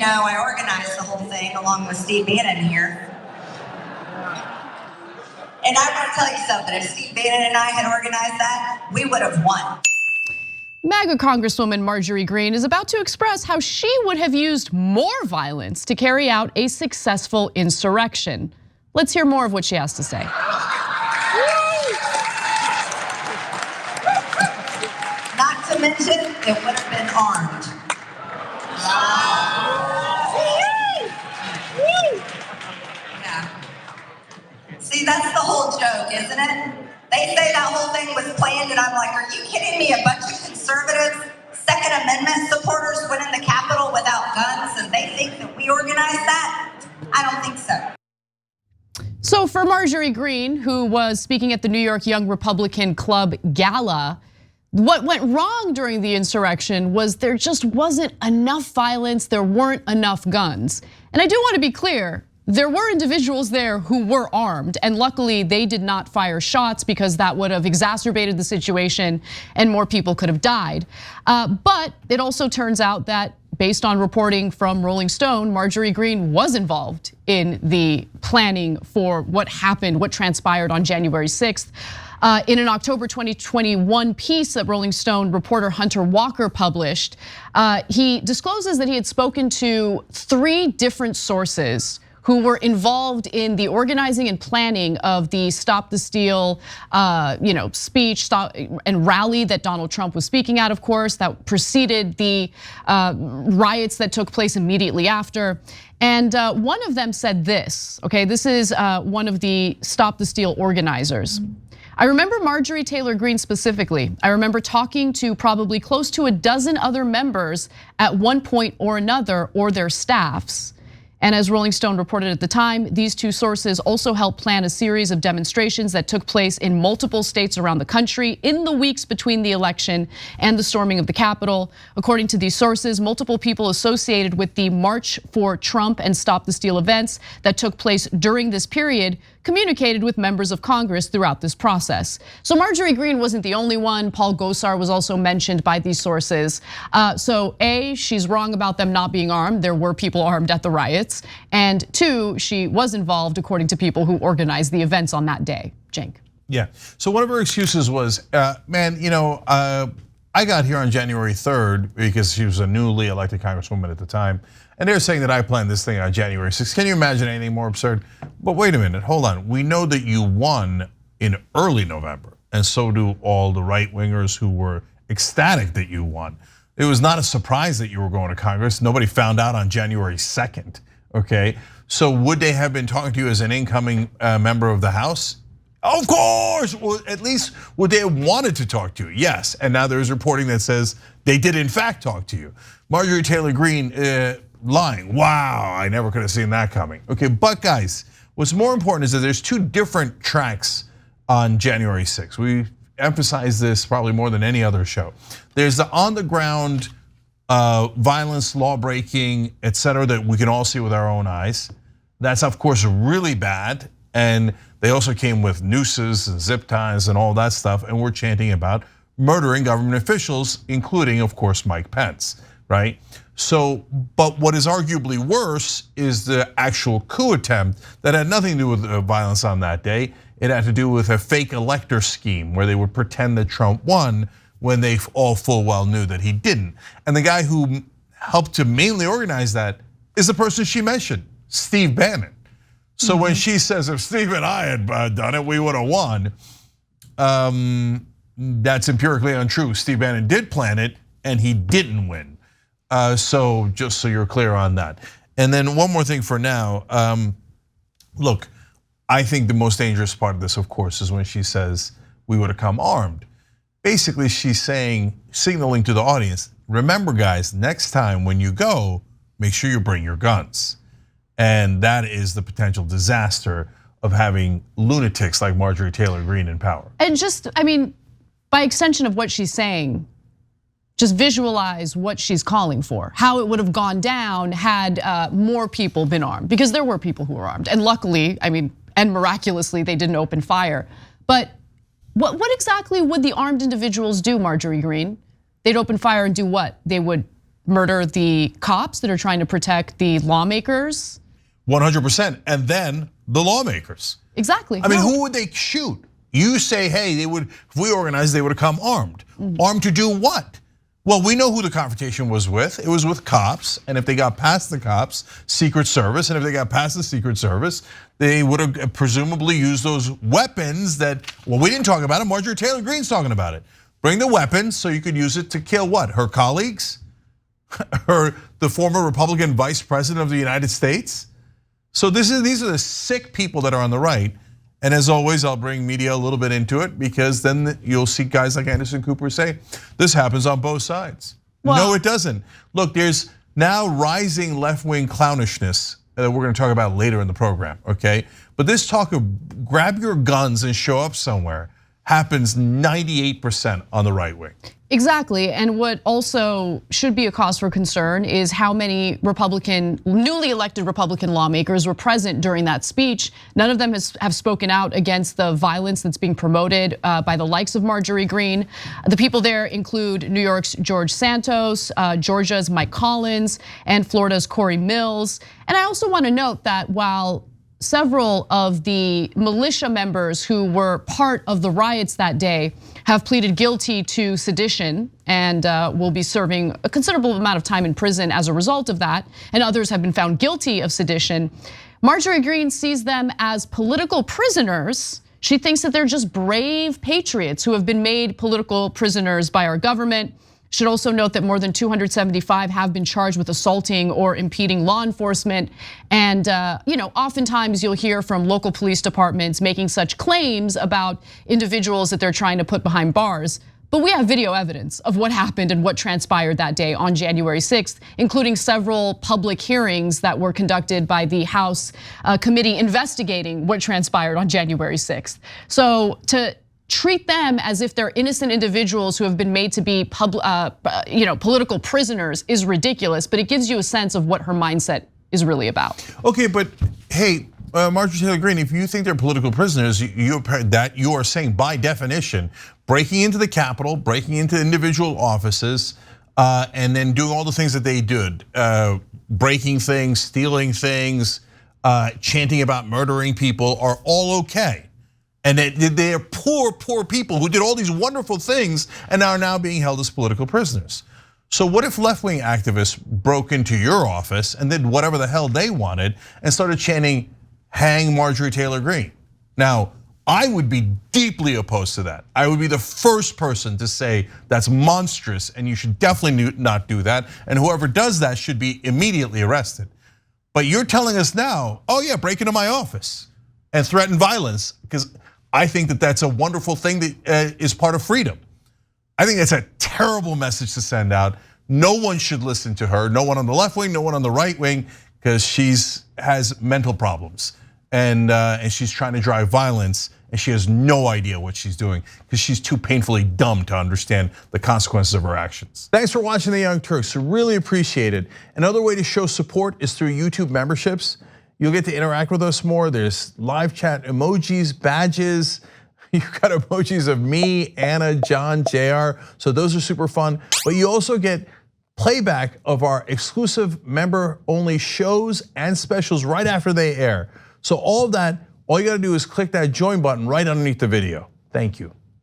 you know, I organized the whole thing along with Steve Bannon here. And I want to tell you something, if Steve Bannon and I had organized that, we would have won. MAGA Congresswoman Marjorie Greene is about to express how she would have used more violence to carry out a successful insurrection. Let's hear more of what she has to say. Not to mention, it would have been armed. Yeah. See, that's the whole joke, isn't it? They say that whole thing was planned, and I'm like, are you kidding me? A bunch of conservatives, Second Amendment supporters went in the Capitol without guns, and they think that we organized that? I don't think so. So for Marjorie Greene, who was speaking at the New York Young Republican Club Gala, what went wrong during the insurrection was there just wasn't enough violence, there weren't enough guns. And I do want to be clear, there were individuals there who were armed, and luckily they did not fire shots because that would have exacerbated the situation and more people could have died. But it also turns out that based on reporting from Rolling Stone, Marjorie Greene was involved in the planning for what happened, what transpired on January 6th. In an October 2021 piece that Rolling Stone reporter Hunter Walker published, he discloses that he had spoken to 3 different sources who were involved in the organizing and planning of the Stop the Steal, speech and rally that Donald Trump was speaking at, of course, that preceded the riots that took place immediately after. And one of them said this, okay, this is one of the Stop the Steal organizers. I remember Marjorie Taylor Greene specifically. I remember talking to probably close to a dozen other members at one point or another, or their staffs. And as Rolling Stone reported at the time, these 2 sources also helped plan a series of demonstrations that took place in multiple states around the country in the weeks between the election and the storming of the Capitol. According to these sources, multiple people associated with the March for Trump and Stop the Steal events that took place during this period communicated with members of Congress throughout this process. So Marjorie Greene wasn't the only one. Paul Gosar was also mentioned by these sources. So A, she's wrong about them not being armed. There were people armed at the riots. And 2, she was involved according to people who organized the events on that day. Cenk. Yeah, so one of her excuses was, I got here on January 3rd because she was a newly elected congresswoman at the time. And they're saying that I planned this thing on January 6th. Can you imagine anything more absurd? But wait a minute, hold on. We know that you won in early November, and so do all the right wingers who were ecstatic that you won. It was not a surprise that you were going to Congress. Nobody found out on January 2nd, okay? So would they have been talking to you as an incoming member of the House? Of course, or at least would they have wanted to talk to you? Yes, and now there's reporting that says they did in fact talk to you. Marjorie Taylor Greene lying, wow, I never could have seen that coming. Okay, but guys, what's more important is that there's 2 different tracks on January 6th. We emphasize this probably more than any other show. There's the on the ground violence, law breaking, etc., that we can all see with our own eyes. That's of course really bad, and they also came with nooses and zip ties and all that stuff, and we're chanting about murdering government officials, including of course Mike Pence, right? So, but what is arguably worse is the actual coup attempt that had nothing to do with violence on that day. It had to do with a fake elector scheme where they would pretend that Trump won when they all full well knew that he didn't. And the guy who helped to mainly organize that is the person she mentioned, Steve Bannon. So when she says, if Steve and I had done it, we would have won, that's empirically untrue. Steve Bannon did plan it and he didn't win. So just so you're clear on that. And then one more thing for now. Look, I think the most dangerous part of this, of course, is when she says we would have come armed. Basically, she's saying, signaling to the audience, remember guys, next time when you go, make sure you bring your guns. And that is the potential disaster of having lunatics like Marjorie Taylor Greene in power. And just, I mean, by extension of what she's saying, just visualize what she's calling for, how it would have gone down had more people been armed, because there were people who were armed. And luckily, I mean, and miraculously, they didn't open fire. But what exactly would the armed individuals do, Marjorie Greene? They'd open fire and do what? They would murder the cops that are trying to protect the lawmakers. 100%, and then the lawmakers. Exactly. I mean, who would they shoot? You say, hey, they would, if we organized, they would have come armed. Armed to do what? Well, we know who the confrontation was with. It was with cops, and if they got past the cops, Secret Service, and if they got past the Secret Service, they would have presumably used those weapons that, well, we didn't talk about it, Marjorie Taylor Greene's talking about it. Bring the weapons so you could use it to kill what? Her colleagues? The former Republican vice president of the United States? So these are the sick people that are on the right. And as always, I'll bring media a little bit into it because then you'll see guys like Anderson Cooper say, this happens on both sides. Well, no, it doesn't. Look, there's now rising left-wing clownishness that we're gonna talk about later in the program, okay? But this talk of grab your guns and show up somewhere happens 98% on the right wing. Exactly, and what also should be a cause for concern is how many newly elected Republican lawmakers were present during that speech. None of them have spoken out against the violence that's being promoted by the likes of Marjorie Greene. The people there include New York's George Santos, Georgia's Mike Collins, and Florida's Corey Mills. And I also want to note that while several of the militia members who were part of the riots that day have pleaded guilty to sedition and will be serving a considerable amount of time in prison as a result of that, and others have been found guilty of sedition, Marjorie Greene sees them as political prisoners. She thinks that they're just brave patriots who have been made political prisoners by our government. Should also note that more than 275 have been charged with assaulting or impeding law enforcement. And oftentimes you'll hear from local police departments making such claims about individuals that they're trying to put behind bars. But we have video evidence of what happened and what transpired that day on January 6th, including several public hearings that were conducted by the House committee investigating what transpired on January 6th. So to treat them as if they're innocent individuals who have been made to be political prisoners is ridiculous, but it gives you a sense of what her mindset is really about. Okay, but hey, Marjorie Taylor Greene, if you think they're political prisoners, you are saying by definition, breaking into the Capitol, breaking into individual offices, and then doing all the things that they did, breaking things, stealing things, chanting about murdering people are all okay. And they're poor people who did all these wonderful things and are now being held as political prisoners. So what if left-wing activists broke into your office and did whatever the hell they wanted and started chanting, hang Marjorie Taylor Greene? Now, I would be deeply opposed to that. I would be the first person to say that's monstrous and you should definitely not do that. And whoever does that should be immediately arrested. But you're telling us now, oh yeah, break into my office and threaten violence, because I think that that's a wonderful thing that is part of freedom. I think that's a terrible message to send out. No one should listen to her. No one on the left wing, no one on the right wing, because has mental problems and she's trying to drive violence, and she has no idea what she's doing because she's too painfully dumb to understand the consequences of her actions. Thanks for watching The Young Turks. Really appreciate it. Another way to show support is through YouTube memberships. You'll get to interact with us more. There's live chat emojis, badges. You've got emojis of me, Anna, John, JR. So those are super fun. But you also get playback of our exclusive member-only shows and specials right after they air. So all of that, all you gotta do is click that join button right underneath the video. Thank you.